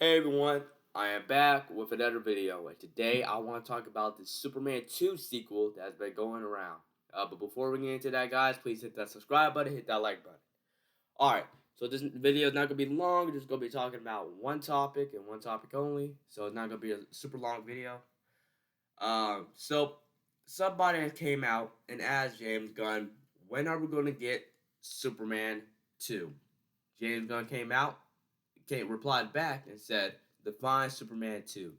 Hey everyone, I am back with another video, and today I want to talk about the Superman 2 sequel that's been going around. But before we get into that, guys, please hit that subscribe button, hit that like button. Alright, so this video is not going to be long, we're just going to be talking about one topic and one topic only, so it's not going to be a super long video. So somebody came out and asked James Gunn, when are we going to get Superman 2? James Gunn replied back and said, define Superman 2.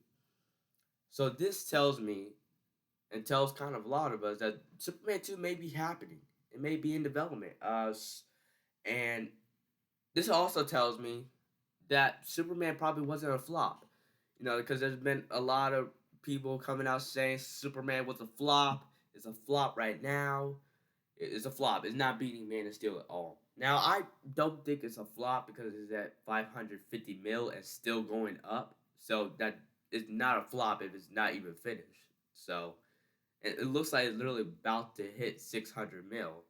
So this tells me, and tells kind of a lot of us, that Superman 2 may be happening. It may be in development. And this also tells me that Superman probably wasn't a flop. Because there's been a lot of people coming out saying Superman was a flop. It's a flop right now. It's a flop. It's not beating Man of Steel at all. Now, I don't think it's a flop because it's at 550 mil and still going up. So that is not a flop if it's not even finished. So it looks like it's literally about to hit 600 mil.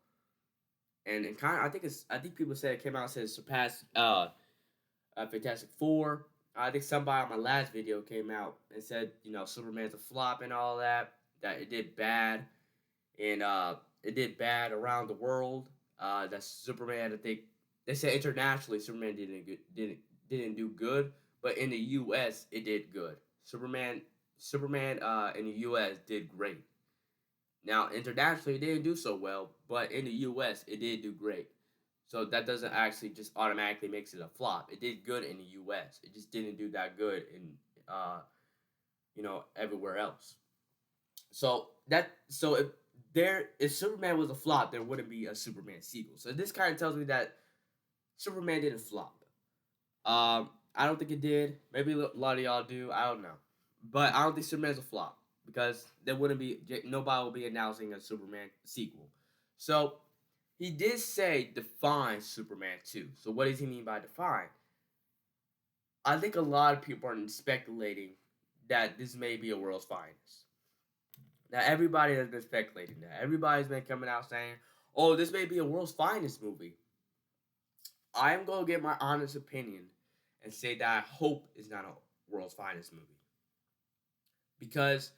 And it kind of, I think people said it came out and said it surpassed Fantastic Four. I think somebody on my last video came out and said, Superman's a flop and all that. That it did bad, and it did bad around the world. That Superman, I think they said internationally, Superman didn't do good, but in the U.S. it did good. Superman in the U.S. did great. Now internationally it didn't do so well, but in the U.S. it did do great. So that doesn't actually just automatically makes it a flop. It did good in the U.S. It just didn't do that good in everywhere else. So if Superman was a flop, there wouldn't be a Superman sequel. So this kind of tells me that Superman didn't flop. I don't think it did. Maybe a lot of y'all do. I don't know, but I don't think Superman's a flop because there wouldn't be nobody will be announcing a Superman sequel. So he did say define Superman 2. So what does he mean by define? I think a lot of people are speculating that this may be a world's finest. Now everybody has been speculating that. Everybody's been coming out saying, "Oh, this may be a world's finest movie." I am gonna get my honest opinion and say that I hope it's not a world's finest movie because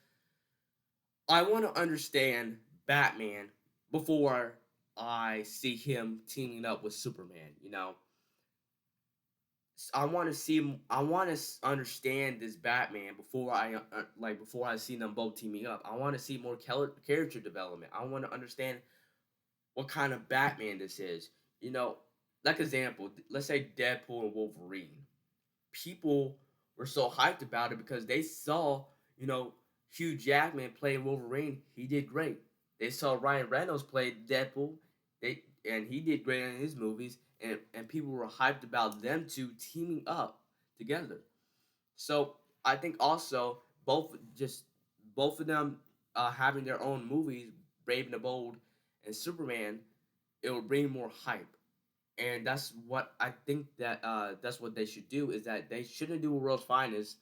I want to understand Batman before I see him teaming up with Superman. I want to see him. I want to understand this Batman before I see them both teaming up. I want to see more character development. I want to understand what kind of Batman this is. You know, like example, let's say Deadpool and Wolverine. People were so hyped about it because they saw, Hugh Jackman playing Wolverine. He did great. They saw Ryan Reynolds play Deadpool. And he did great in his movies. And people were hyped about them two teaming up together. So I think also both of them having their own movies, Brave and the Bold and Superman, it will bring more hype. And that's what I think that's what they should do is that they shouldn't do World's Finest.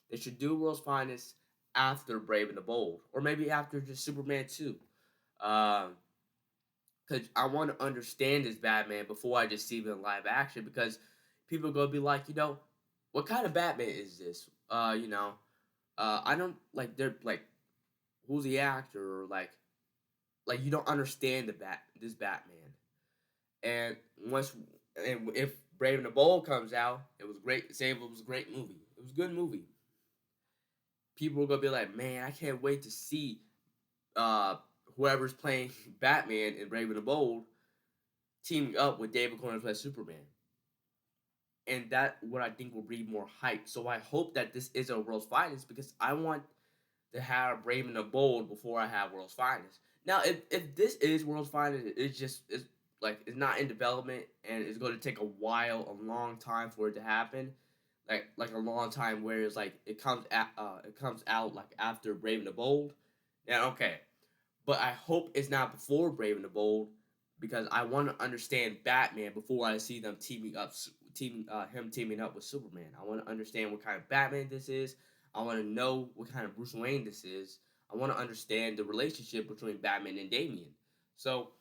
They should do World's Finest after Brave and the Bold, or maybe after just Superman 2. Because I want to understand this Batman before I just see him in live action. Because people are gonna be like, what kind of Batman is this? I don't like they're like, who's the actor? Or like you don't understand this Batman. And once and if Brave and the Bold comes out, it was great. Say it was a great movie. It was a good movie. People are gonna be like, man, I can't wait to see uh whoever's playing Batman in Brave and the Bold teaming up with David Corn as Superman. And that what I think will breed more hype. So I hope that this is a World's Finest because I want to have Brave and the Bold before I have World's Finest. Now, if this is World's Finest, it's not in development and it's going to take a long time for it to happen. Like a long time where it's like it comes out like after Brave and the Bold. Yeah, okay. But I hope it's not before Brave and the Bold because I want to understand Batman before I see them teaming up with Superman. I want to understand what kind of Batman this is. I want to know what kind of Bruce Wayne this is. I want to understand the relationship between Batman and Damian. So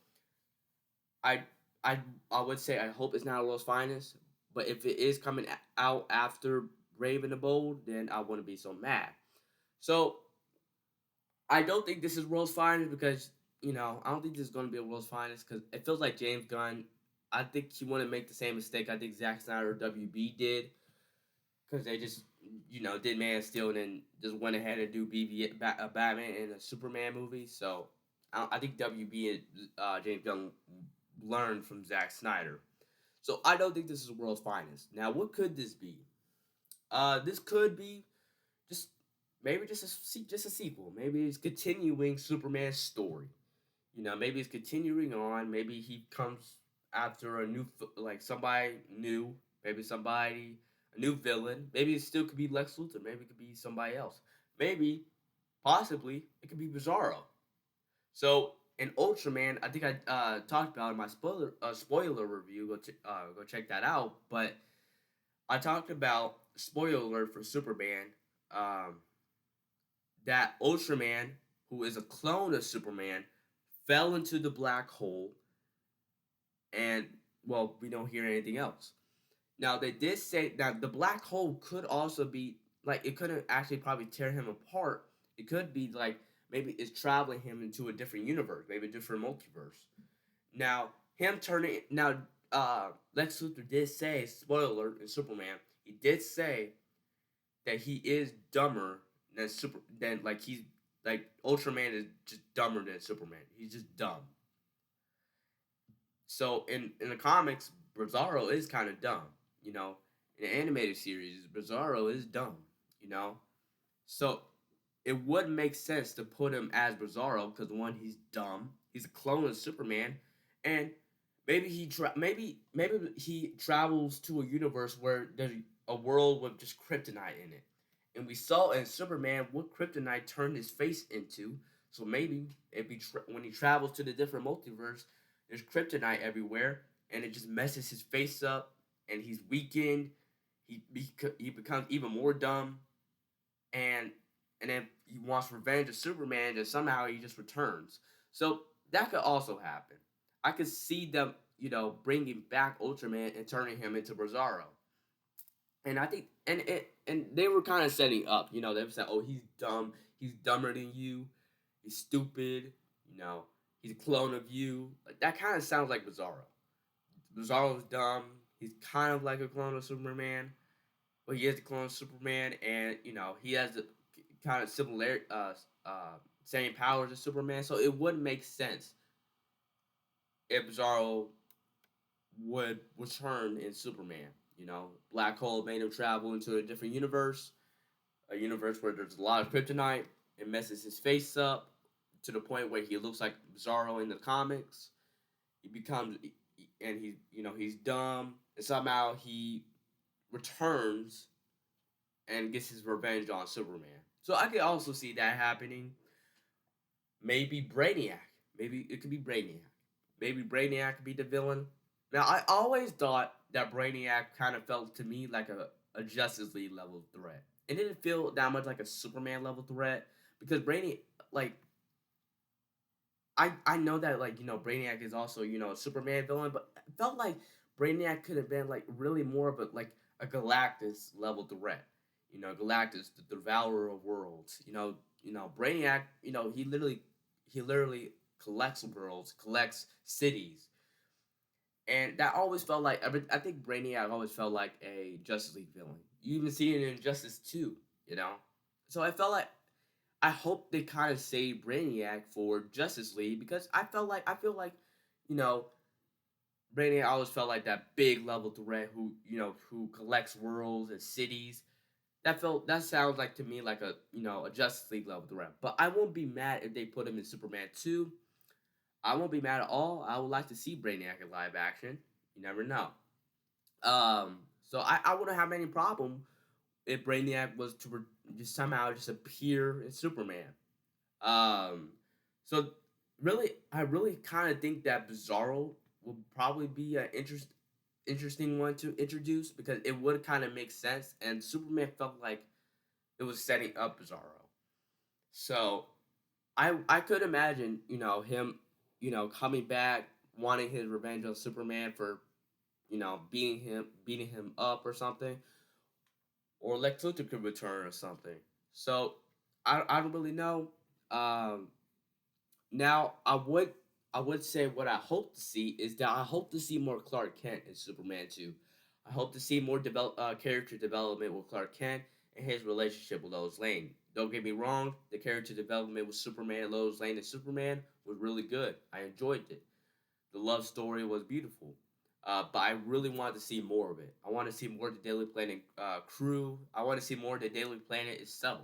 I I I would say I hope it's not World's Finest, but if it is coming out after Brave and the Bold, then I wouldn't be so mad. So I don't think this is world's finest because I don't think this is going to be a world's finest because it feels like James Gunn. I think he wouldn't make the same mistake I think Zack Snyder or WB did because they just did Man of Steel and then just went ahead and do Batman and a Superman movie. So I think WB and James Gunn learned from Zack Snyder. So I don't think this is the world's finest. Now, what could this be? This could be just maybe just a sequel. Maybe it's continuing Superman's story. Maybe it's continuing on. Maybe he comes after a new like somebody new. Maybe somebody a new villain. Maybe it still could be Lex Luthor. Maybe it could be somebody else. Maybe possibly it could be Bizarro. So in Ultraman, I think I talked about in my spoiler review. Go check that out. But I talked about spoiler alert for Superman. Um, that Ultraman, who is a clone of Superman, fell into the black hole, and well, we don't hear anything else. Now they did say that the black hole could also be like it couldn't actually probably tear him apart. It could be like maybe it's traveling him into a different universe, maybe a different multiverse. Now him turning now Lex Luthor did say, spoiler alert in Superman, he did say that he is dumber than like he's like Ultraman is just dumber than Superman. He's just dumb. So in the comics, Bizarro is kind of dumb. You know, in the animated series, Bizarro is dumb. You know, so it would make sense to put him as Bizarro because one, he's dumb. He's a clone of Superman, and maybe he travels to a universe where there's a world with just kryptonite in it, and we saw in Superman what kryptonite turned his face into. So maybe if when he travels to the different multiverse, there's kryptonite everywhere, and it just messes his face up, and he's weakened. He becomes even more dumb, and then he wants revenge of Superman, and somehow he just returns. So that could also happen. I could see them, bringing back Ultraman and turning him into Bizarro. And I think, and they were kind of setting up, they were saying, oh, he's dumb, he's dumber than you, he's stupid, he's a clone of you. Like that kind of sounds like Bizarro. Bizarro's dumb. He's kind of like a clone of Superman, but he is a clone of Superman, and he has the kind of similar, same powers as Superman. So it would make sense if Bizarro would return in Superman. Black hole made him travel into a different universe, a universe where there's a lot of kryptonite. It messes his face up to the point where he looks like Bizarro in the comics. He becomes, and he's dumb, and somehow he returns and gets his revenge on Superman. So I could also see that happening. Maybe Brainiac. Maybe it could be Brainiac. Maybe Brainiac could be the villain. Now I always thought that Brainiac kind of felt to me like a Justice League level threat. It didn't feel that much like a Superman level threat because Brainiac, like I know that Brainiac is also a Superman villain, but it felt like Brainiac could have been like really more of a Galactus level threat. Galactus, the devourer of worlds. Brainiac. He literally collects worlds, collects cities, and that always felt like I think Brainiac always felt like a Justice League villain. You even see it in Justice 2, So I felt like I hope they kind of save Brainiac for Justice League because I feel like, you know, Brainiac always felt like that big level threat who collects worlds and cities. That sounds like to me like a Justice League level threat. But I won't be mad if they put him in Superman 2. I won't be mad at all. I would like to see Brainiac in live action. You never know. So I wouldn't have any problem if Brainiac was to just somehow just appear in Superman. Um, so I really kind of think that Bizarro will probably be an interesting one to introduce because it would kind of make sense, and Superman felt like it was setting up Bizarro. So I could imagine him coming back wanting his revenge on Superman for beating him up or something, or Lex Luthor could return or something. So I don't really know. Um, Now I would say what I hope to see is that I hope to see more Clark Kent in Superman 2. I hope to see more character development with Clark Kent and his relationship with Lois Lane. Don't get me wrong, the character development with Superman, Lois Lane, and Superman was really good. I enjoyed it. The love story was beautiful. But I really wanted to see more of it. I want to see more of the Daily Planet crew. I want to see more of the Daily Planet itself.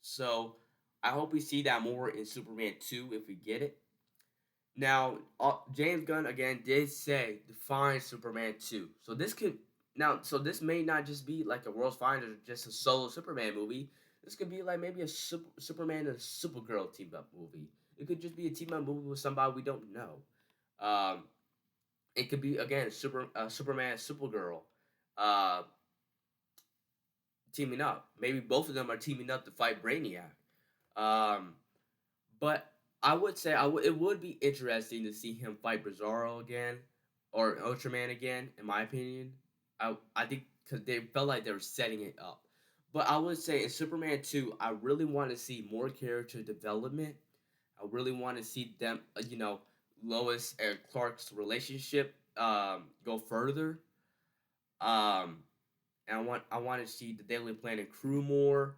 So I hope we see that more in Superman 2 if we get it. Now, James Gunn again did say define Superman 2. So this may not just be like a World's Finest or just a solo Superman movie. This could be like maybe a Superman and a Supergirl team up movie. It could just be a team up movie with somebody we don't know. Um, it could be again Superman and Supergirl uh, teaming up. Maybe both of them are teaming up to fight Brainiac. Um, But I would say it would be interesting to see him fight Bizarro again or Ultraman again. In my opinion, I think because they felt like they were setting it up. But I would say in Superman 2, I really want to see more character development. I really want to see them, Lois and Clark's relationship go further. Um, and I want to see the Daily Planet crew more.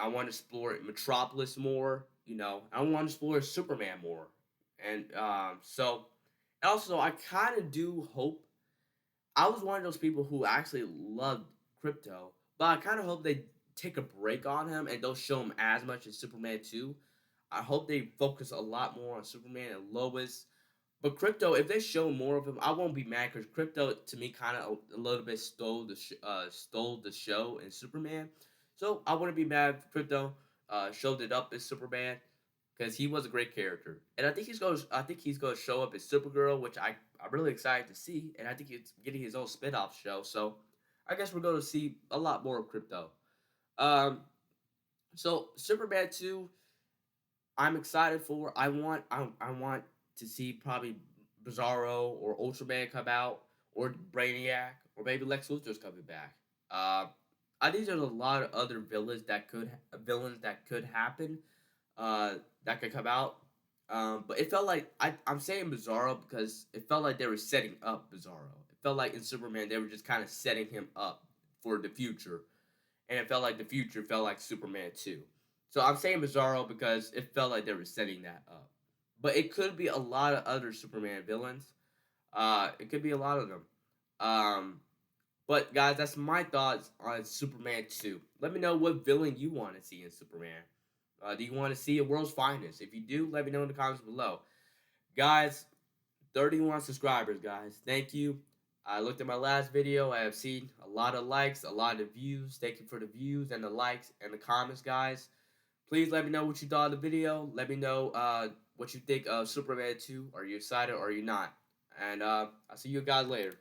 I want to explore Metropolis more. I want to explore Superman more, and so also I kind of do hope. I was one of those people who actually loved Crypto, but I kind of hope they take a break on him and don't show him as much as Superman 2. I hope they focus a lot more on Superman and Lois. But Crypto, if they show more of him, I won't be mad because Crypto to me kind of a little bit stole the show in Superman. So I wouldn't be mad if Crypto showed it up as Superman because he was a great character, and I think he's going to show up as Supergirl, which I'm really excited to see, and I think he's getting his own spin-off show. So I guess we're going to see a lot more of Crypto. Um, so Superman 2, I'm excited for. I want to see probably Bizarro or Ultraman come out, or Brainiac, or maybe Lex Luthor's coming back. Uh, I think there's a lot of other villains that could happen, uh, that could come out. But it felt like I'm saying Bizarro because it felt like they were setting up Bizarro. It felt like in Superman they were just kind of setting him up for the future, and it felt like the future felt like Superman 2. So I'm saying Bizarro because it felt like they were setting that up. But it could be a lot of other Superman villains. It could be a lot of them. Um, but guys, that's my thoughts on Superman 2. Let me know what villain you want to see in Superman. Do you want to see a World's Finest? If you do, let me know in the comments below. Guys, 31 subscribers, guys. Thank you. I looked at my last video. I have seen a lot of likes, a lot of views. Thank you for the views and the likes and the comments, guys. Please let me know what you thought of the video. Let me know what you think of Superman 2. Are you excited or are you not? And I'll see you guys later.